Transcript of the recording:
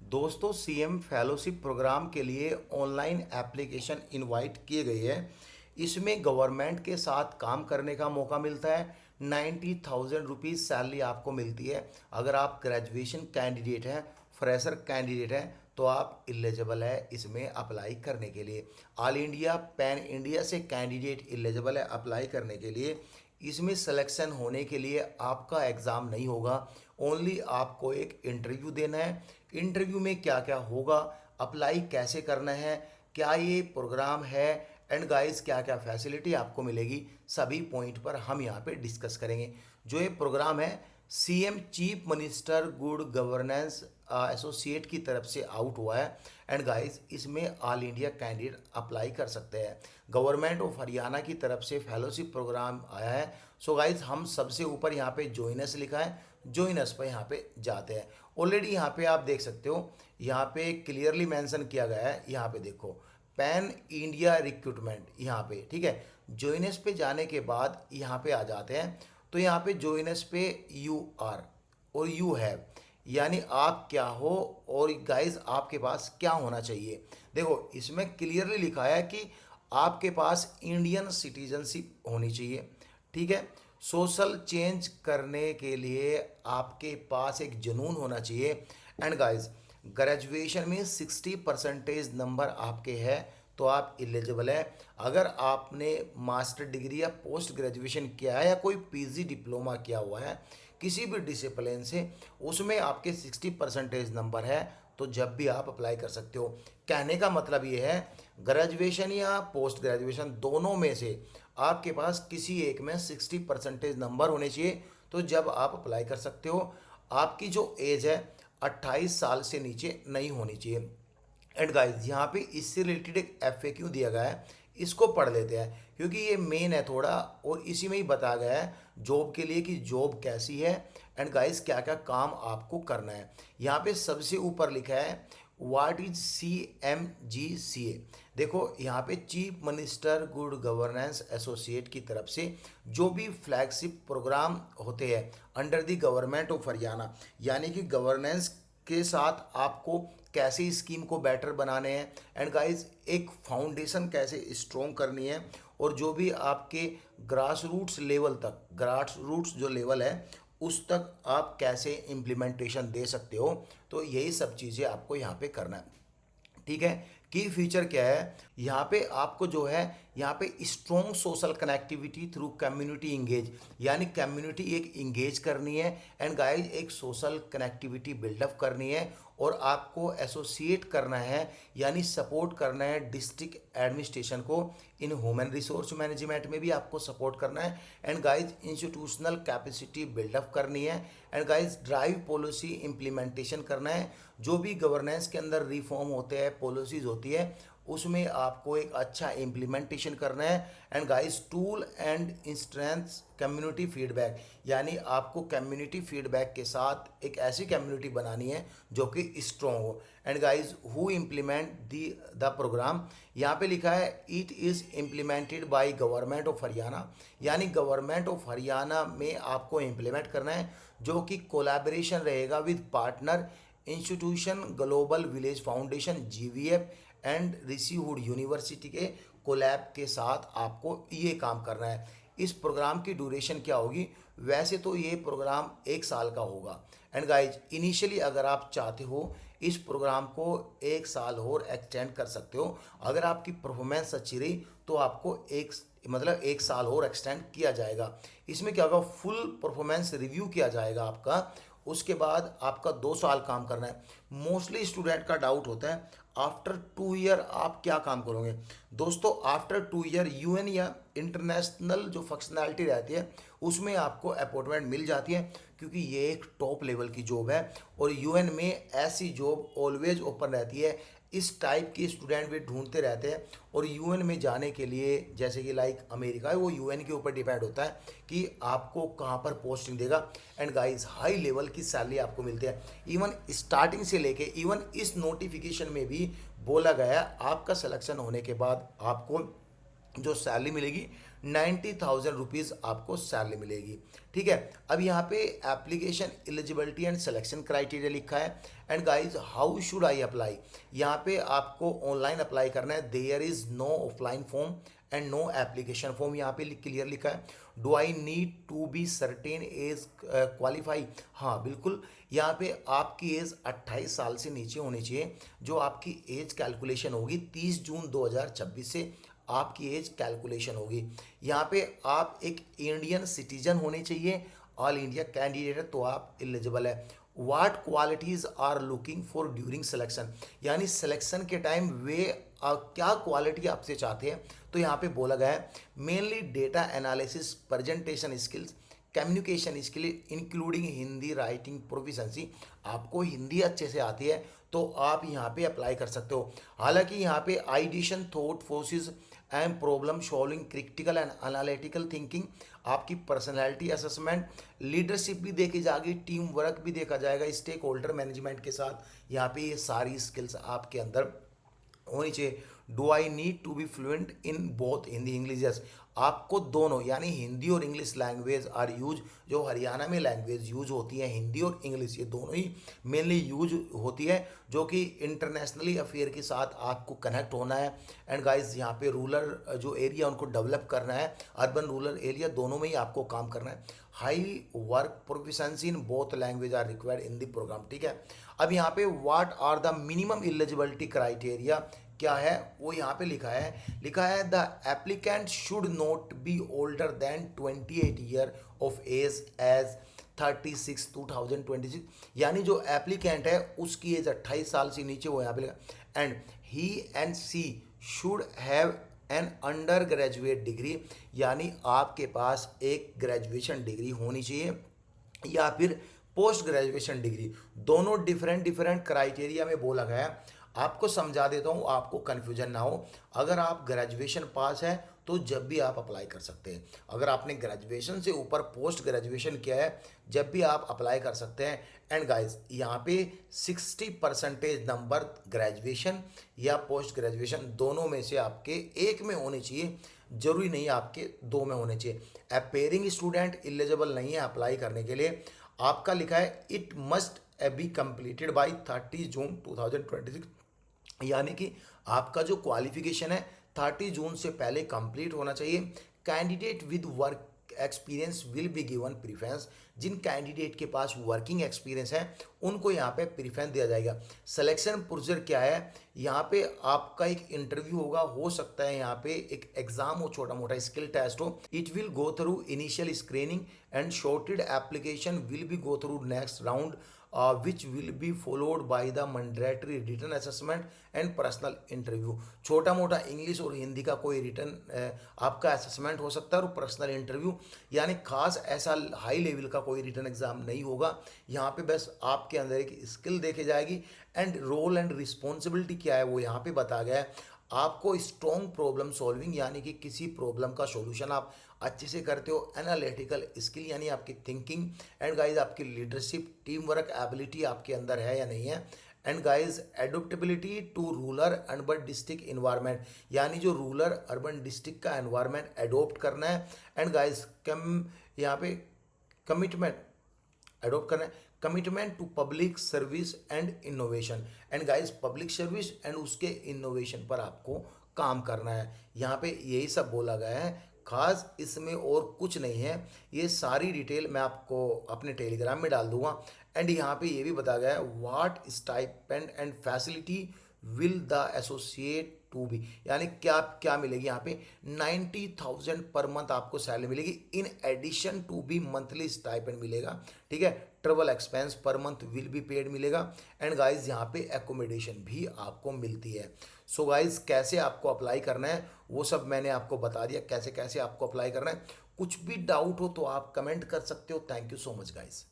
दोस्तों CM fellowship programme के लिए ऑनलाइन एप्लीकेशन इनवाइट किए गए हैं। इसमें गवर्नमेंट के साथ काम करने का मौका मिलता है। 90,000 रुपीज़ सैलरी आपको मिलती है। अगर आप ग्रेजुएशन कैंडिडेट हैं, फ्रेशर कैंडिडेट हैं, तो आप एलिजिबल है इसमें अप्लाई करने के लिए। ऑल इंडिया पैन इंडिया से कैंडिडेट एलिजिबल है अप्लाई करने के लिए। इसमें सिलेक्शन होने के लिए आपका एग्ज़ाम नहीं होगा, ओनली आपको एक इंटरव्यू देना है। इंटरव्यू में क्या क्या होगा, अप्लाई कैसे करना है, क्या ये प्रोग्राम है, एंड गाइस क्या क्या फैसिलिटी आपको मिलेगी, सभी पॉइंट पर हम यहाँ पे डिस्कस करेंगे। जो ये प्रोग्राम है CM chief minister good governance associate की तरफ से आउट हुआ है। एंड गाइस इसमें ऑल इंडिया कैंडिडेट अप्लाई कर सकते हैं। गवर्नमेंट ऑफ हरियाणा की तरफ से फेलोशिप प्रोग्राम आया है। सो गाइस हम सबसे ऊपर यहाँ पे जॉइनस लिखा है, जॉइनस पर यहाँ पे जाते हैं। ऑलरेडी यहाँ पे आप देख सकते हो, यहाँ पे क्लियरली मेंशन किया गया है। यहाँ पे देखो पैन इंडिया रिक्रूटमेंट, यहाँ पे ठीक है। जॉइनस पे जाने के बाद यहाँ पे आ जाते हैं। तो यहाँ पे जॉइनस पे यू आर और यू हैव, यानी आप क्या हो और गाइस आपके पास क्या होना चाहिए। देखो इसमें क्लियरली लिखा है कि आपके पास इंडियन सिटीजनशिप होनी चाहिए, ठीक है। सोशल चेंज करने के लिए आपके पास एक जुनून होना चाहिए। एंड गाइस ग्रेजुएशन में 60% नंबर आपके हैं तो आप एलिजिबल है। अगर आपने मास्टर डिग्री या पोस्ट ग्रेजुएशन किया है या कोई पीजी डिप्लोमा किया हुआ है किसी भी डिसिप्लिन से, उसमें आपके 60% नंबर है तो जब भी आप अप्लाई कर सकते हो। कहने का मतलब ये है ग्रेजुएशन या पोस्ट ग्रेजुएशन दोनों में से आपके पास किसी एक में 60% नंबर होने चाहिए, तो जब आप अप्लाई कर सकते हो। आपकी जो एज है 28 साल से नीचे नहीं होनी चाहिए। एंड गाइस यहाँ पे इससे रिलेटेड एक FAQ दिया गया है, इसको पढ़ लेते हैं क्योंकि ये मेन है थोड़ा, और इसी में ही बताया गया है जॉब के लिए कि जॉब कैसी है एंड गाइस क्या क्या काम आपको करना है। यहाँ पे सबसे ऊपर लिखा है व्हाट इज CMGCA। देखो यहाँ पे chief minister good governance associate की तरफ से जो भी फ्लैगशिप प्रोग्राम होते हैं under the government of Haryana, यानी कि गवर्नेंस के साथ आपको कैसे स्कीम को बेटर बनाने हैं एंड गाइस एक फाउंडेशन कैसे स्ट्रॉन्ग करनी है, और जो भी आपके ग्रास रूट्स लेवल तक, ग्रास रूट्स जो लेवल है उस तक आप कैसे इम्प्लीमेंटेशन दे सकते हो। तो यही सब चीज़ें आपको यहाँ पे करना है, ठीक है। की फीचर क्या है यहाँ पे आपको जो है, यहाँ पे strong social connectivity through community engage, यानी कम्युनिटी एक इंगेज करनी है एंड गाइस एक सोशल कनेक्टिविटी बिल्डअप करनी है, और आपको एसोसिएट करना है यानी सपोर्ट करना है डिस्ट्रिक्ट एडमिनिस्ट्रेशन को। इन ह्यूमन रिसोर्स मैनेजमेंट में भी आपको सपोर्ट करना है and guys institutional capacity buildup करनी है and guys drive policy implementation करना है। जो भी गवर्नेंस के अंदर रिफॉर्म होते हैं, पॉलिसीज होती है, उसमें आपको एक अच्छा इम्प्लीमेंटेशन करना है and guys tool and strengths community feedback, यानी आपको कम्युनिटी फीडबैक के साथ एक ऐसी कम्युनिटी बनानी है जो कि स्ट्रॉन्ग हो। And guys who implement the programme, यहाँ पे लिखा है it is implemented by government of Haryana, यानी गवर्नमेंट ऑफ हरियाणा में आपको इम्प्लीमेंट करना है, जो कि कोलैबोरेशन रहेगा with partner institution Global Village Foundation GVF and Rishihood university के कोलैब के साथ आपको ये काम करना है। इस प्रोग्राम की ड्यूरेशन क्या होगी, वैसे तो ये प्रोग्राम 1 साल का होगा एंड गाइज इनिशियली अगर आप चाहते हो इस प्रोग्राम को 1 साल और एक्सटेंड कर सकते हो। अगर आपकी परफॉर्मेंस अच्छी रही तो आपको 1 साल और एक्सटेंड किया जाएगा। इसमें क्या होगा, फुल परफॉर्मेंस रिव्यू किया जाएगा आपका, उसके बाद आपका 2 साल काम करना है। मोस्टली स्टूडेंट का डाउट होता है आफ्टर 2 ईयर आप क्या काम करोगे। दोस्तों आफ्टर 2 ईयर UN या इंटरनेशनल जो फंक्शनैलिटी रहती है उसमें आपको अपॉइंटमेंट मिल जाती है, क्योंकि ये एक टॉप लेवल की जॉब है और UN में ऐसी जॉब ऑलवेज ओपन रहती है। इस टाइप के स्टूडेंट भी ढूंढते रहते हैं, और UN में जाने के लिए जैसे कि लाइक अमेरिका है, वो UN के ऊपर डिपेंड होता है कि आपको कहाँ पर पोस्टिंग देगा। एंड गाइस हाई लेवल की सैलरी आपको मिलती है, इवन स्टार्टिंग से लेके इवन इस नोटिफिकेशन में भी बोला गया है आपका सिलेक्शन होने के बाद आपको जो सैलरी मिलेगी 90,000 रुपीज़ आपको सैलरी मिलेगी। ठीक है, अब यहाँ पे application eligibility and selection criteria लिखा है। And guys how should I apply, यहाँ पे आपको ऑनलाइन अप्लाई करना है। There is no offline form and no application form, यहाँ पे क्लियर लिखा है। Do I need to be certain age qualify, हाँ बिल्कुल, यहाँ पे आपकी एज 28 साल से नीचे होनी चाहिए। जो आपकी एज कैलकुलेशन होगी 30 जून 2026 से आपकी एज कैलकुलेशन होगी। यहाँ पे आप एक इंडियन सिटीजन होने चाहिए, ऑल इंडिया कैंडिडेट है तो आप एलिजिबल है। What qualities are looking for during selection, यानी सिलेक्शन के टाइम वे क्या क्वालिटी आपसे चाहते हैं। तो यहाँ पे बोला गया है mainly data analysis, presentation skills, communication skill including Hindi writing proficiency. आपको हिंदी अच्छे से आती है तो आप यहाँ पे अप्लाई कर सकते हो। हालांकि यहाँ पे ideation, thought forces and problem solving, critical and analytical thinking, आपकी पर्सनैलिटी असेसमेंट, लीडरशिप भी देखी जाएगी, टीम वर्क भी देखा जाएगा स्टेक होल्डर मैनेजमेंट के साथ। यहाँ पे ये सारी स्किल्स आपके अंदर होनी चाहिए। Do I need to be fluent in both Hindi English, yes, आपको दोनों यानी हिंदी और इंग्लिश लैंग्वेज आर यूज। जो हरियाणा में लैंग्वेज यूज होती है हिंदी और इंग्लिश, ये दोनों ही मेनली यूज होती है, जो कि इंटरनेशनली अफेयर के साथ आपको कनेक्ट होना है। एंड गाइस यहाँ पे रूरल जो एरिया उनको डेवलप करना है, अर्बन रूरल एरिया दोनों में ही आपको काम करना है। High work proficiency in both language are required in the programme. ठीक है, अब यहाँ पे what are the minimum eligibility criteria क्या है वो यहाँ पे लिखा है the applicant should not be older than 28 year of age as 36/2026, यानी जो एप्लीकेंट है उसकी एज 28 साल से नीचे हो यहाँ पे लिखा। And he and she should have an undergraduate degree, यानी आपके पास एक ग्रेजुएशन डिग्री होनी चाहिए या फिर पोस्ट ग्रेजुएशन डिग्री। दोनों डिफरेंट क्राइटेरिया में बोला गया है। आपको समझा देता हूँ, आपको कन्फ्यूजन ना हो। अगर आप ग्रेजुएशन पास है तो जब भी आप अप्लाई कर सकते हैं। अगर आपने ग्रेजुएशन से ऊपर पोस्ट ग्रेजुएशन किया है जब भी आप अप्लाई कर सकते हैं। एंड गाइस यहाँ पे 60% नंबर ग्रेजुएशन या पोस्ट ग्रेजुएशन दोनों में से आपके एक में होने चाहिए, जरूरी नहीं आपके दो में होने चाहिए। अपेयरिंग स्टूडेंट एलिजिबल नहीं है अप्लाई करने के लिए। आपका लिखा है it must be completed by 30 जून 2026, यानी कि आपका जो क्वालिफिकेशन है 30 जून से पहले कंप्लीट होना चाहिए। Candidate with work experience will be given preference, जिन कैंडिडेट के पास वर्किंग एक्सपीरियंस है उनको यहाँ पे प्रीफरेंस दिया जाएगा। सिलेक्शन प्रोसीजर क्या है, यहाँ पे आपका एक इंटरव्यू होगा, हो सकता है यहाँ पे एक एग्जाम हो, छोटा मोटा स्किल टेस्ट हो। It will go through initial screening and shorted application will be go through next round which will be followed by the mandatory written assessment and personal interview। छोटा मोटा इंग्लिश और हिंदी का कोई return आपका assessment हो सकता है और पर्सनल इंटरव्यू, यानी खास ऐसा हाई लेवल का कोई रिटर्न एग्जाम नहीं होगा। यहाँ पे बस आपके अंदर एक स्किल देखी जाएगी। एंड रोल एंड रिस्पॉन्सिबिलिटी क्या है वो यहाँ पे बताया गया है। आपको स्ट्रॉन्ग प्रॉब्लम सॉल्विंग, यानी कि किसी प्रॉब्लम का सॉल्यूशन आप अच्छे से करते हो। एनालिटिकल स्किल यानी आपकी थिंकिंग। एंड गाइज आपकी लीडरशिप, टीम वर्क एबिलिटी आपके अंदर है या नहीं है। And guys adoptability to rural urban district environment, यानी जो रूरल अर्बन डिस्ट्रिक्ट का एनवायरमेंट एडोप्ट करना है। एंड गाइज यहाँ पे कमिटमेंट एडोप्ट करना है, commitment to public service and innovation. And guys public service and उसके इनोवेशन पर आपको काम करना है। यहाँ पे यही सब बोला गया है, खास इसमें और कुछ नहीं है। ये सारी डिटेल मैं आपको अपने टेलीग्राम में डाल दूंगा। एंड यहाँ पे ये भी बताया गया है what stipend and facility will the associate to be, यानी क्या क्या मिलेगी यहाँ पे 90,000 पर मंथ आपको सैलरी मिलेगी। In addition to be monthly stipend मिलेगा। ठीक है, travel expense per month will be paid मिलेगा। एंड गाइज यहाँ पे एकोमोडेशन भी आपको मिलती है। सो गाइज कैसे आपको अप्लाई करना है वो सब मैंने आपको बता दिया, कैसे कैसे आपको अप्लाई करना है। कुछ भी डाउट हो तो आप कमेंट कर सकते हो। Thank you so much guys.